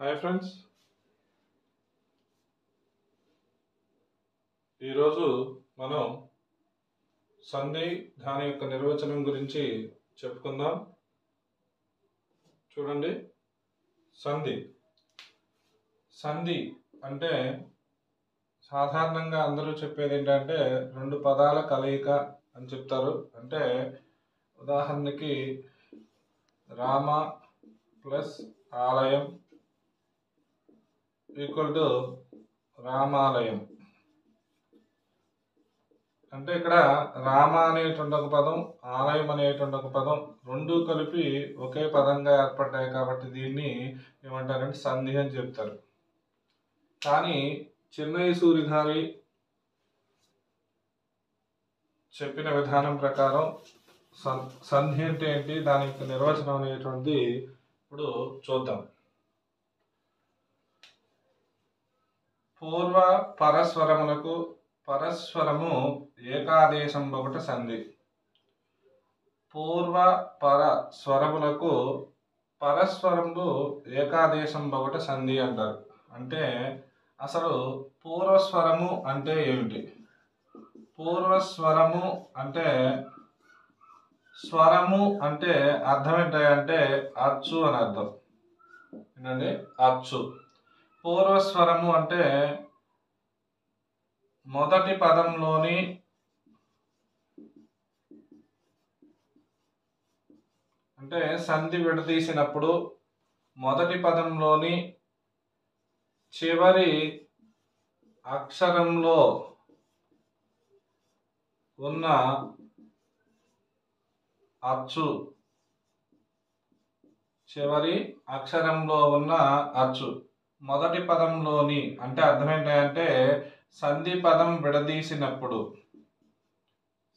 Hi friends, ఈరోజు మనం సంధి దాని యొక్క నిర్వచనం గురించి చెప్పుకుందాం. చూడండి, సంధి సంధి అంటే సాధారణంగా అందరూ చెప్పేది ఏంటంటే రెండు పదాల కలయిక అని చెప్తారు. అంటే ఉదాహరణకి రామ ప్లస్ ఆలయం ఈక్వల్ టు రామాలయం. అంటే ఇక్కడ రామ అనేటువంటి ఒక పదం, ఆలయం అనేటువంటి ఒక పదం రెండు కలిపి ఒకే పదంగా ఏర్పడ్డాయి కాబట్టి దీన్ని ఏమంటారంటే సంధి అని చెప్తారు. కానీ చెన్నై సూరి గారి చెప్పిన విధానం ప్రకారం సంధి అంటే ఏంటి, దాని యొక్క నిర్వచనం అనేటువంటిది ఇప్పుడు చూద్దాం. పూర్వ పరస్వరములకు పరస్వరము ఏకాదేశం ఒకటి సంధి. పూర్వ పర స్వరములకు పరస్వరములు ఏకాదేశం ఒకటి సంధి అంటారు. అంటే అసలు పూర్వస్వరము అంటే ఏమిటి? పూర్వస్వరము అంటే స్వరము అంటే అర్థం ఏంటంటే అచ్చు అని అర్థం. ఏంటండి? అచ్చు. పూర్వస్వరము అంటే మొదటి పదంలోని అంటే సంధి విడదీసినప్పుడు మొదటి పదంలోని చివరి అక్షరంలో ఉన్న అచ్చు, చివరి అక్షరంలో ఉన్న అచ్చు మొదటి పదంలోని అంటే అర్థం ఏంటంటే సంధి పదం విడదీసినప్పుడు,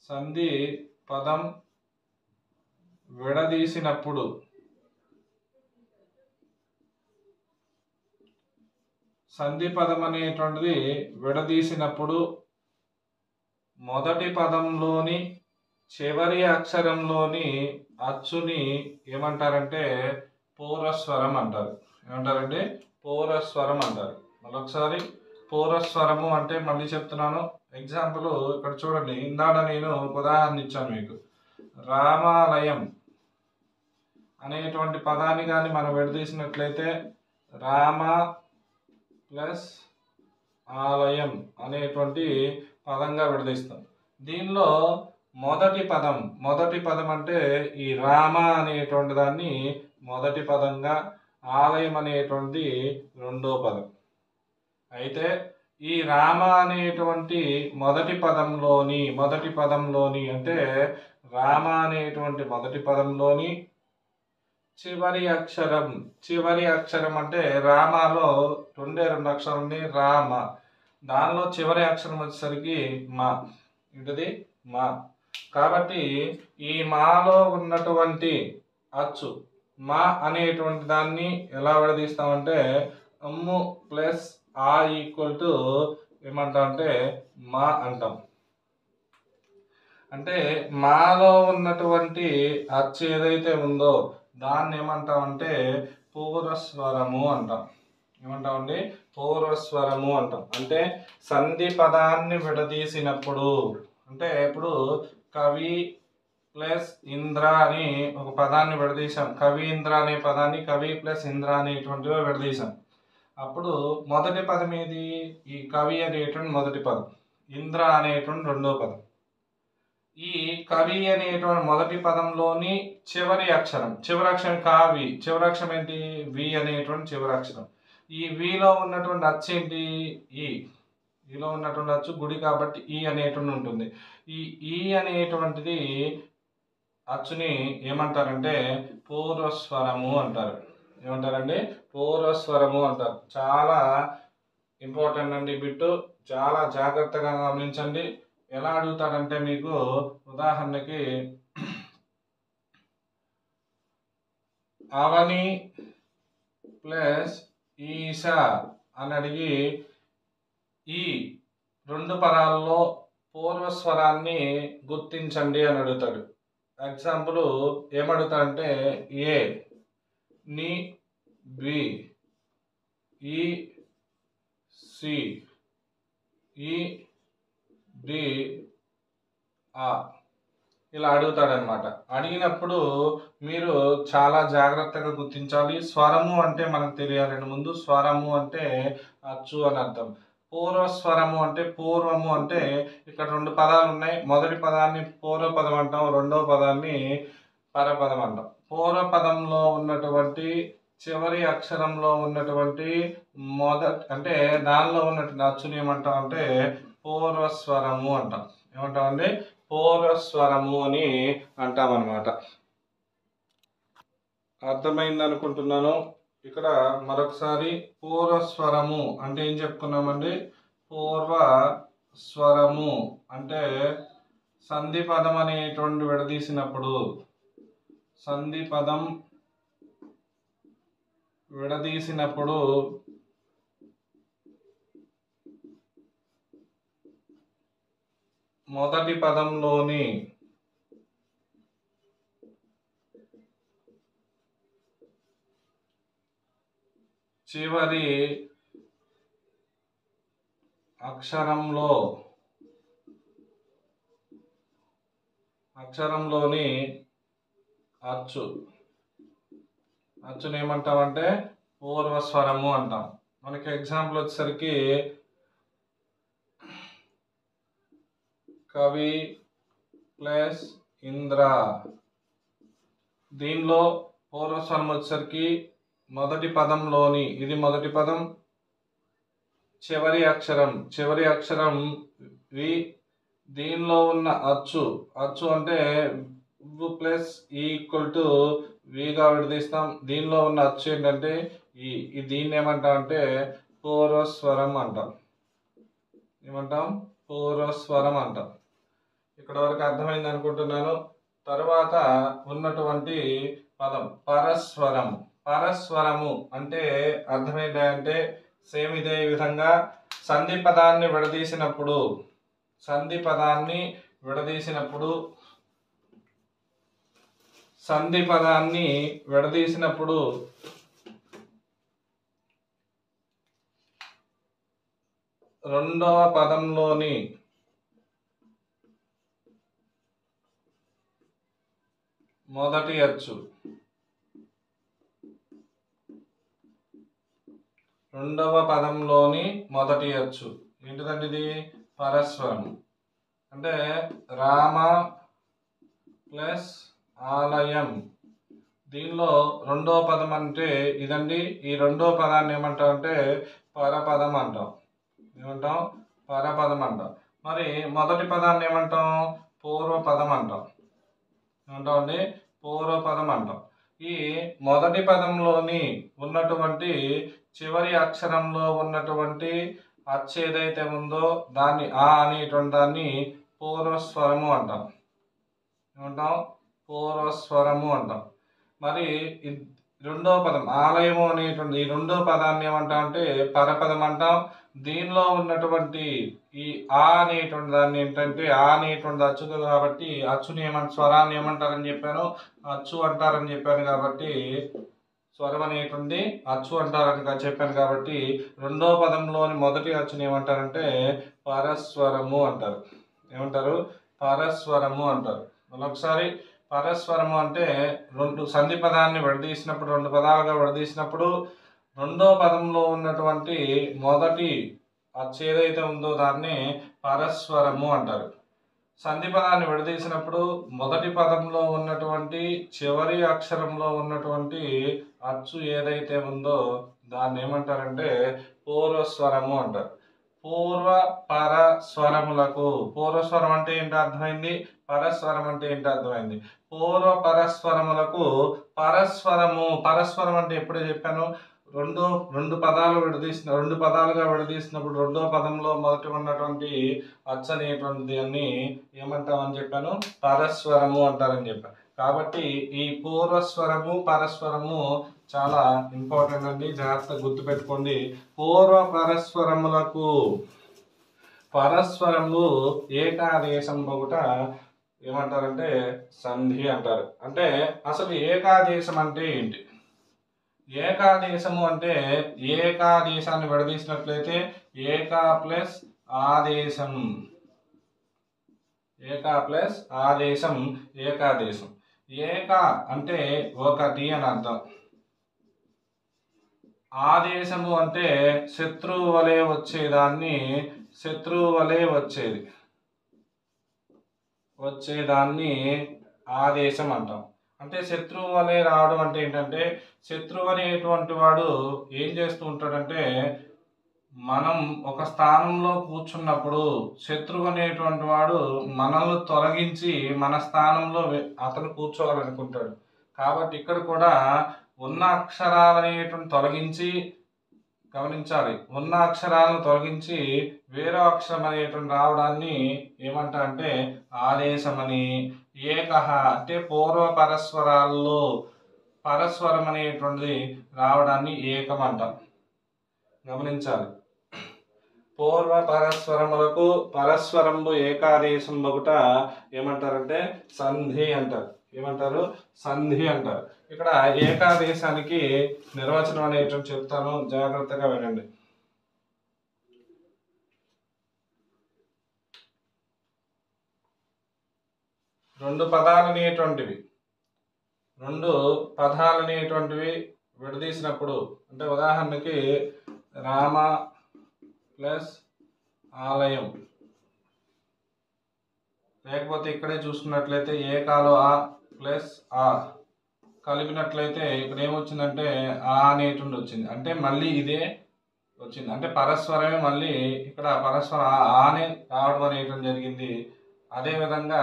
సంధి పదం విడదీసినప్పుడు సంధి పదం అనేటువంటిది విడదీసినప్పుడు మొదటి పదంలోని చివరి అక్షరంలోని అచ్చుని ఏమంటారంటే పూర్వస్వరం అంటారు. ఏమంటారంటే పూర్వస్వరం అంటారు. మరొకసారి పూర్వస్వరము అంటే మళ్ళీ చెప్తున్నాను. ఎగ్జాంపుల్ ఇక్కడ చూడండి, ఇందాక నేను ఉదాహరణ ఇచ్చాను మీకు. రామాలయం అనేటువంటి పదాన్ని కానీ మనం విడదీసినట్లయితే రామ ప్లస్ ఆలయం అనేటువంటి పదంగా విడదీస్తాం. దీనిలో మొదటి పదం అంటే ఈ రామ అనేటువంటి దాన్ని మొదటి పదంగా, ఆలయం అనేటువంటి రెండో పదం. అయితే ఈ రామ అనేటువంటి మొదటి పదంలోని అంటే రామ అనేటువంటి మొదటి పదంలోని చివరి అక్షరం అంటే రామాలో రెండు అక్షరాలు ఉన్నాయి. రామ, దానిలో చివరి అక్షరం వచ్చేసరికి మా. ఏంటిది? మా. కాబట్టి ఈ మాలో ఉన్నటువంటి అచ్చు మా అనేటువంటి దాన్ని ఎలా విడదీస్తామంటే అమ్ము ప్లస్ ఆ ఈక్వల్ టు ఏమంటామంటే మా అంటాం. అంటే మాలో ఉన్నటువంటి అచ్చు ఏదైతే ఉందో దాన్ని ఏమంటామంటే పూర్వస్వరము అంటాం. ఏమంటామండి? పూర్వస్వరము అంటాం. అంటే సంధి పదాన్ని విడదీసినప్పుడు, అంటే ఇప్పుడు కవి ప్లస్ ఇంద్ర అని ఒక పదాన్ని విడదీశాం. కవీంద్ర అనే పదాన్ని కవి ప్లస్ ఇంద్ర అనేటువంటివి విడదీశాం. అప్పుడు మొదటి పదం ఏది? ఈ కవి అనేటువంటి మొదటి పదం, ఇంద్ర అనేటువంటి రెండో పదం. ఈ కవి అనేటువంటి మొదటి పదంలోని చివరి అక్షరం కావి, చివరి అక్షరం ఏంటి? వి అనేటువంటి చివరి అక్షరం. ఈ విలో ఉన్నటువంటి అచ్చు ఏంటి? ఈలో ఉన్నటువంటి అచ్చు గుడి కాబట్టి ఈ అనేటువంటి ఉంటుంది. ఈ అనేటువంటిది అచ్చుని ఏమంటారంటే పూర్వస్వరము అంటారు. ఏమంటారండి? పూర్వస్వరము అంటారు. చాలా ఇంపార్టెంట్ అండి బిట్టు, చాలా జాగ్రత్తగా గమనించండి. ఎలా అడుగుతాడంటే మీకు ఉదాహరణకి అవని ప్లస్ ఈశా అని అడిగి ఈ రెండు పదాలలో పూర్వస్వరాన్ని గుర్తించండి అని అడుగుతాడు. ఎగ్జాంపుల్ ఏమడుగుతాడంటే ఏ, ని, బి, ఈ సి ఈ డి ఆ ఇలా అడుగుతాడనమాట. అడిగినప్పుడు మీరు చాలా జాగ్రత్తగా గుర్తించాలి. స్వరము అంటే మనకు తెలియాలండి. ముందు స్వరము అంటే అచ్చు అని అర్థం. పూర్వస్వరము అంటే పూర్వము అంటే ఇక్కడ రెండు పదాలు ఉన్నాయి. మొదటి పదాన్ని పూర్వపదం అంటాం, రెండవ పదాన్ని పరపదం అంటాం. పూర్వపదంలో ఉన్నటువంటి చివరి అక్షరంలో ఉన్నటువంటి అంటే దానిలో ఉన్నటువంటి అచ్చుని ఏమంటాం అంటే పూర్వస్వరము అంటాం. ఏమంటామండి? పూర్వస్వరము అని అంటాం అన్నమాట. అర్థమైంది అనుకుంటున్నాను. ఇక్కడ మరొకసారి పూర్వస్వరము అంటే ఏం చెప్పుకున్నామండి? పూర్వస్వరము అంటే సంధి పదం అనేటువంటి విడదీసినప్పుడు, సంధి పదం విడదీసినప్పుడు మొదటి పదంలోని చివరి అక్షరంలోని అచ్చుని ఏమంటామంటే పూర్వస్వరము అంటాం. మనకి ఎగ్జాంపుల్ వచ్చేసరికి కవి ప్లస్ ఇంద్ర, దీనిలో పూర్వస్వరం వచ్చేసరికి మొదటి పదంలోని, ఇది మొదటి పదం, చివరి అక్షరం వి, దీనిలో ఉన్న అచ్చు అంటే ప్లస్ ఈక్వల్ టు విగా విడదీస్తాం. దీనిలో ఉన్న అచ్చు ఏంటంటే దీన్ని ఏమంటాం అంటే పూర్వస్వరం అంటాం. ఏమంటాం? పూర్వస్వరం అంటాం. ఇక్కడ వరకు అర్థమైంది అనుకుంటున్నాను. తర్వాత ఉన్నటువంటి పదం పరస్వరము అంటే అర్థమైందంటే సేమ్ ఇదే విధంగా సంధి పదాన్ని విడదీసినప్పుడు రెండవ పదంలోని మొదటి అచ్చు, ఏంటిదండి ఇది? పరస్వరం. అంటే రామ ప్లస్ ఆలయం, దీనిలో రెండవ పదం అంటే ఇదండి. ఈ రెండవ పదాన్ని ఏమంటాం అంటే పరపదం అంటాం. పరపదం అంటాం. మరి మొదటి పదాన్ని ఏమంటాం? పూర్వపదం అంటాం. ఏమంటామండి? పూర్వపదం అంటాం. ఈ మొదటి పదంలోని ఉన్నటువంటి చివరి అక్షరంలో ఉన్నటువంటి అచ్చు ఏదైతే ఉందో దాన్ని అనేటువంటి దాన్ని పూర్వస్వరము అంటాం. ఏమంటాం? పూర్వస్వరము అంటాం. మరి రెండవ పదం ఆలయము అనేటువంటి ఈ రెండవ పదాన్ని ఏమంటాం అంటే పరపదం అంటాం. దీనిలో ఉన్నటువంటి ఈ అనేటువంటి దాన్ని ఏంటంటే అనేటువంటి అచ్చు కాబట్టి అచ్చుని స్వరాన్ని ఏమంటారని చెప్పాను? అచ్చు అంటారని చెప్పాను. కాబట్టి స్వరం అనేటువంటి అచ్చు అంటారని చెప్పాను. కాబట్టి రెండవ పదంలోని మొదటి అచ్చుని ఏమంటారంటే పరస్వరము అంటారు. ఏమంటారు? పరస్వరము అంటారు. మరొకసారి పరస్వరము అంటే సంధి పదాన్ని విడదీసినప్పుడు, రెండు పదాలుగా విడదీసినప్పుడు రెండో పదంలో ఉన్నటువంటి మొదటి అచ్చు ఏదైతే ఉందో దాన్ని పరస్వరము అంటారు. సంధి పదాన్ని విడదీసినప్పుడు మొదటి పదంలో ఉన్నటువంటి చివరి అక్షరంలో ఉన్నటువంటి అచ్చు ఏదైతే ఉందో దాన్ని ఏమంటారంటే పూర్వస్వరము అంటారు. పూర్వస్వరం అంటే ఏంటో అర్థమైంది, పరస్వరం అంటే ఏంటో అర్థమైంది. పూర్వ పరస్వరములకు పరస్వరం అంటే ఎప్పుడే చెప్పాను? రెండు పదాలుగా విడదీసినప్పుడు రెండో పదంలో మొదటి ఉన్నటువంటి అచ్చు అనేటువంటి అన్ని ఏమంటామని చెప్పాను? పరస్వరము అంటారని చెప్పాను. కాబట్టి ఈ పూర్వస్వరము పరస్వరము చాలా ఇంపార్టెంట్ అండి, జాగ్రత్తగా గుర్తుపెట్టుకోండి. పూర్వ పరస్వరము ఏకాదేశం ఒకట ఏమంటారంటే సంధి అంటారు. అంటే అసలు ఏకాదేశం అంటే ఏంటి? ఏకాదేశము అంటే ఏకాదేశాన్ని విడదీసినట్లయితే ఏకా ప్లస్ ఆదేశం, ఏకా ప్లస్ ఆదేశం ఏకాదేశం. ఏక అంటే ఒకటి అని అర్థం. ఆదేశము అంటే శత్రువు వలె వచ్చేదాన్ని, శత్రువు వలె వచ్చేదాన్ని ఆదేశం అంటాం. అంటే శత్రువు వలె రావడం అంటే ఏంటంటే శత్రువు అనేటువంటి వాడు ఏం చేస్తూ ఉంటాడంటే మనం ఒక స్థానంలో కూర్చున్నప్పుడు శత్రువు అనేటువంటి వాడు మనల్ని తొలగించి మన స్థానంలో అతను కూర్చోవాలనుకుంటాడు. కాబట్టి ఇక్కడ కూడా ఉన్న అక్షరాలనేటువంటి తొలగించి, గమనించాలి, ఉన్న అక్షరాలను తొలగించి వేరే అక్షరం అనేటువంటి రావడాన్ని ఏమంటారంటే ఆదేశమని. ఏకహ అంటే పూర్వ పరస్వరాల్లో పరస్వరం అనేటువంటిది రావడాన్ని ఏకం అంటాం. గమనించాలి, పూర్వ పరస్వరములకు పరస్వరంబు ఏకాదేశం ఒకట ఏమంటారంటే సంధి అంటారు. ఏమంటారు? సంధి అంటారు. ఇక్కడ ఏకాదేశానికి నిర్వచనం అనేటువంటి చెప్తాను, జాగ్రత్తగా వినండి. రెండు పదాలనేటువంటివి విడదీసినప్పుడు, అంటే ఉదాహరణకి రామ ప్లస్ ఆలయం, లేకపోతే ఇక్కడే చూసుకున్నట్లయితే ఏకాలో ఆ ప్లస్ ఆ కలిపినట్లయితే ఇక్కడ ఏమొచ్చిందంటే ఆ అనేటువంటి వచ్చింది. అంటే మళ్ళీ ఇదే వచ్చింది, అంటే పరస్వరమే మళ్ళీ ఇక్కడ పరస్వరం ఆనే రావడం అనేటువంటి జరిగింది. అదేవిధంగా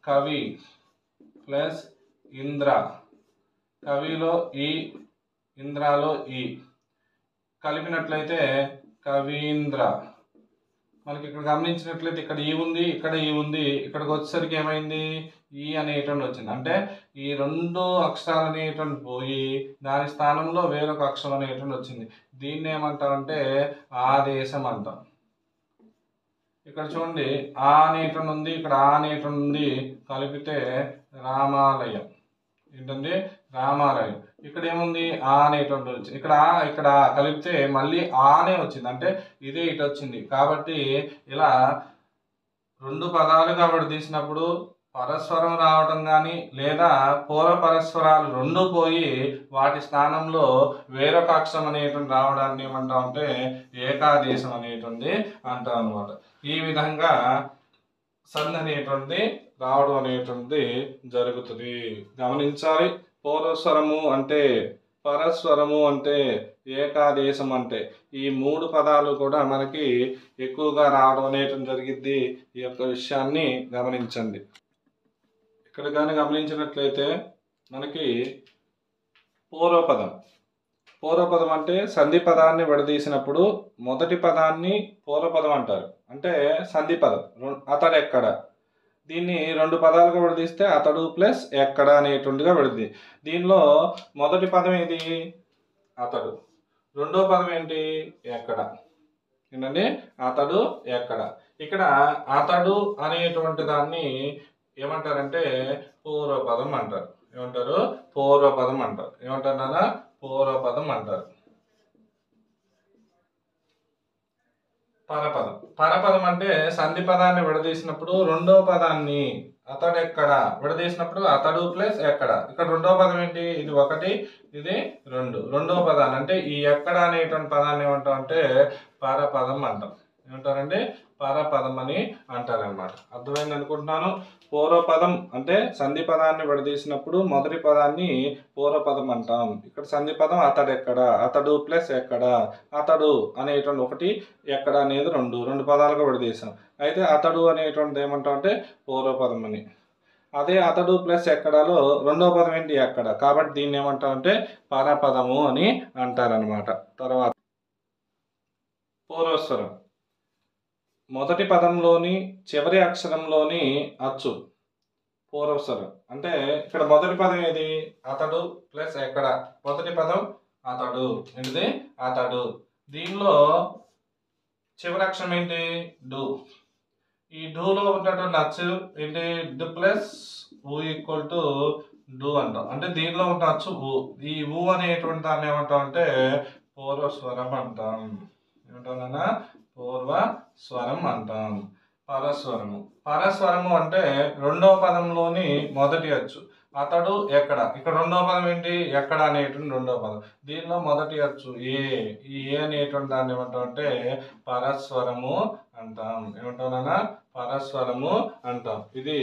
కవి ప్లస్ ఇంద్ర, కవిలో ఈ, ఇంద్రాలో ఈ కలిపినట్లయితే కవీంద్ర. మనకి ఇక్కడ గమనించినట్లయితే ఇక్కడ ఈ ఉంది, ఇక్కడ ఈ ఉంది, ఇక్కడికి వచ్చేసరికి ఏమైంది ఈ అనేటువంటి వచ్చింది. అంటే ఈ రెండు అక్షరాలు అనేటువంటి పోయి దాని స్థానంలో వేరొక అక్షరం అనేటువంటి వచ్చింది. దీన్ని ఏమంటామంటే ఆదేశం అంటాం. ఇక్కడ చూడండి ఆ అనేటువంటి ఉంది, ఇక్కడ ఆ అనేటువంటి ఉంది, కలిపితే రామాలయం. ఏంటండి? రామాలయం. ఇక్కడ ఏముంది ఆ అనేటువంటి వచ్చింది, ఇక్కడ కలిపితే మళ్ళీ ఆనే వచ్చింది, అంటే ఇదే ఇటు వచ్చింది. కాబట్టి ఇలా రెండు పదాలుగా విడదీసినప్పుడు పరస్వరం రావడం కానీ లేదా పూర్వ పరస్వరాలు రెండు పోయి వాటి స్థానంలో వేరొక అక్షరం అనేటువంటి రావడాన్ని ఏమంటామంటే ఏకాదేశం అనేటువంటి అంటాం అన్నమాట. ఈ విధంగా సంధి అనేటువంటిది రావడం అనేటువంటిది జరుగుతుంది. గమనించాలి, పూర్వస్వరము అంటే, పరస్వరము అంటే, ఏకాదేశం అంటే ఈ మూడు పదాలు కూడా మనకి ఎక్కువగా రావడం అనేటువంటి జరిగింది. ఈ యొక్క విషయాన్ని గమనించండి. ఇక్కడ కానీ గమనించినట్లయితే మనకి పూర్వపదం అంటే సంధి పదాన్ని విడదీసినప్పుడు మొదటి పదాన్ని పూర్వపదం అంటారు. అంటే సంధి పదం అతడు ఎక్కడ, దీన్ని రెండు పదాలుగా విడదీస్తే అతడు ప్లస్ ఎక్కడ అనేటువంటిగా విడది. దీనిలో మొదటి పదం ఏది? అతడు. రెండో పదం ఏంటి? ఎక్కడ. ఏంటండి? అతడు ఎక్కడ. ఇక్కడ అతడు అనేటువంటి దాన్ని ఏమంటారంటే పూర్వపదం అంటారు. ఏమంటారు? పూర్వపదం అంటారు. ఏమంటారు నాన్న? పూర్వపదం అంటారు. పరపదం అంటే సంధి పదాన్ని విడదీసినప్పుడు రెండో పదాన్ని అతడు ఎక్కడ విడదీసినప్పుడు అతడు ప్లస్ ఎక్కడ. ఇక్కడ రెండో పదం ఏంటి? ఇది ఒకటి, ఇది రెండు. రెండో పదాన్ని అంటే ఈ ఎక్కడ అనేటువంటి పదాన్ని ఏమంటాం అంటే పరపదం అంటాం. ఏమంటారండి? పరపదం అని అంటారనమాట. అర్థమైంది అనుకుంటున్నాను. పూర్వపదం అంటే సంధి పదాన్ని విడదీసినప్పుడు మొదటి పదాన్ని పూర్వపదం అంటాం. ఇక్కడ సంధి పదం అతడు ఎక్కడ, అతడు ప్లస్ ఎక్కడ. అతడు అనేటువంటి ఒకటి, ఎక్కడ అనేది రెండు పదాలుగా విడదీసాం. అయితే అతడు అనేటువంటిది ఏమంటాం అంటే పూర్వపదం అని. అదే అతడు ప్లస్ ఎక్కడలో రెండో పదం ఏంటి? ఎక్కడ. కాబట్టి దీన్ని ఏమంటాం అంటే పరపదము అని అంటారనమాట. తర్వాత పూర్వస్వరం మొదటి పదంలోని చివరి అక్షరంలోని అచ్చు పూర్వస్వరం. అంటే ఇక్కడ మొదటి పదం ఏది? అతడు ప్లస్ ఎక్కడ. మొదటి పదం అతడు. ఏంటిది? అతడు. దీనిలో చివరి అక్షరం ఏంటి? డు. ఈ డూలో ఉన్నటువంటి అచ్చు ఏంటి? డు ప్లస్ ఊ ఈక్వల్ టు డు అంటాం. అంటే దీనిలో ఉన్న అచ్చు ఊ. ఈ ఊ అనేటువంటి దాన్ని ఏమంటాం అంటే పూర్వస్వరం అంటాం. ఏమంటాం? పూర్వ స్వరం అంటాం. పరస్వరము. పరస్వరము అంటే రెండవ పదంలోని మొదటి అచ్చు. అతడు ఎక్కడ. ఇక్కడ రెండవ పదం ఏంటి? ఎక్కడ అనేటువంటి రెండవ పదం. దీనిలో మొదటి అచ్చు ఏ. ఈ ఏ అనేటువంటి దాన్ని ఏమంటాం అంటే పరస్వరము అంటాం. ఏమంటాం? పరస్వరము అంటాం. ఇది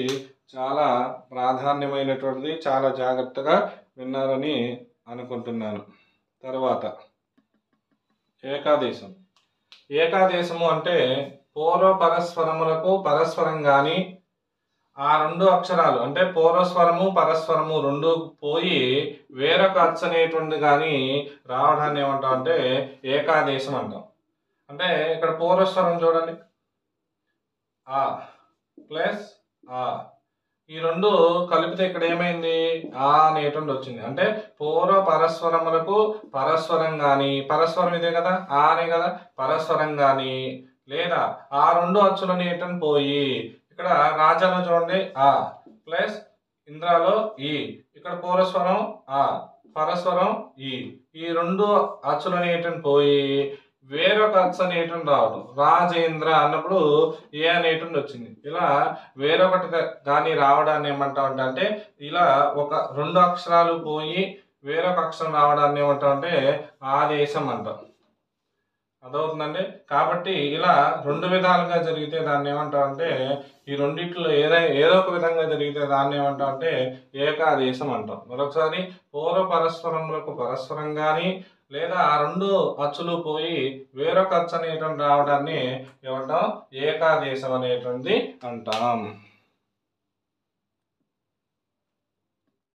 చాలా ప్రాధాన్యమైనటువంటిది. చాలా జాగ్రత్తగా విన్నారని అనుకుంటున్నాను. తర్వాత ఏకాదేశం. ఏకాదేశము అంటే పూర్వ పరస్వరములకు పరస్వరం కానీ ఆ రెండు అక్షరాలు అంటే పూర్వస్వరము పరస్వరము రెండు పోయి వేరొక అచ్చు అనేటువంటి కానీ రావడాన్ని ఏమంటాం అంటే ఏకాదేశం అంటాం. అంటే ఇక్కడ పూర్వస్వరం చూడండి, ఆ ప్లస్ ఆ, ఈ రెండు కలిపితే ఇక్కడ ఏమైంది? ఆ అనేటువంటి వచ్చింది. అంటే పూర్వ పరస్వరములకు పరస్వరం కానీ, పరస్వరం ఇదే కదా, ఆ అనే కదా, పరస్వరం కానీ లేదా ఆ రెండు అచ్చులు అనేటువంటి పోయి ఇక్కడ రాజాలో చూడండి ఆ ప్లస్ ఇంద్రాలో ఈ, ఇక్కడ పూర్వస్వరం ఆ పరస్వరం ఈ రెండు అచ్చులు అనేటువంటి పోయి వేరొక అచ్చు అనేటువంటి రావడం. రాజేంద్ర అన్నప్పుడు ఏ అనేటువంటి వచ్చింది. ఇలా వేరొకటి కానీ రావడాన్ని ఏమంటాం అంటే ఇలా ఒక రెండు అక్షరాలు పోయి వేరొక అక్షరం రావడాన్ని ఏమంటాం అంటే ఆదేశం అంటాం. అదవుతుందండి. కాబట్టి ఇలా రెండు విధాలుగా జరిగితే దాన్ని ఏమంటాం అంటే ఈ రెండిట్లో ఏదో ఒక విధంగా జరిగితే దాన్ని ఏమంటాం అంటే ఏకాదేశం అంటాం. మరొకసారి పూర్వ పరస్పరములకు పరస్పరం కానీ లేదా ఆ రెండు అచ్చులు పోయి వేరొక అచ్చు అనేటువంటి రావడాన్ని ఏమంటాం? ఏకాదేశం అనేటువంటి అంటాం.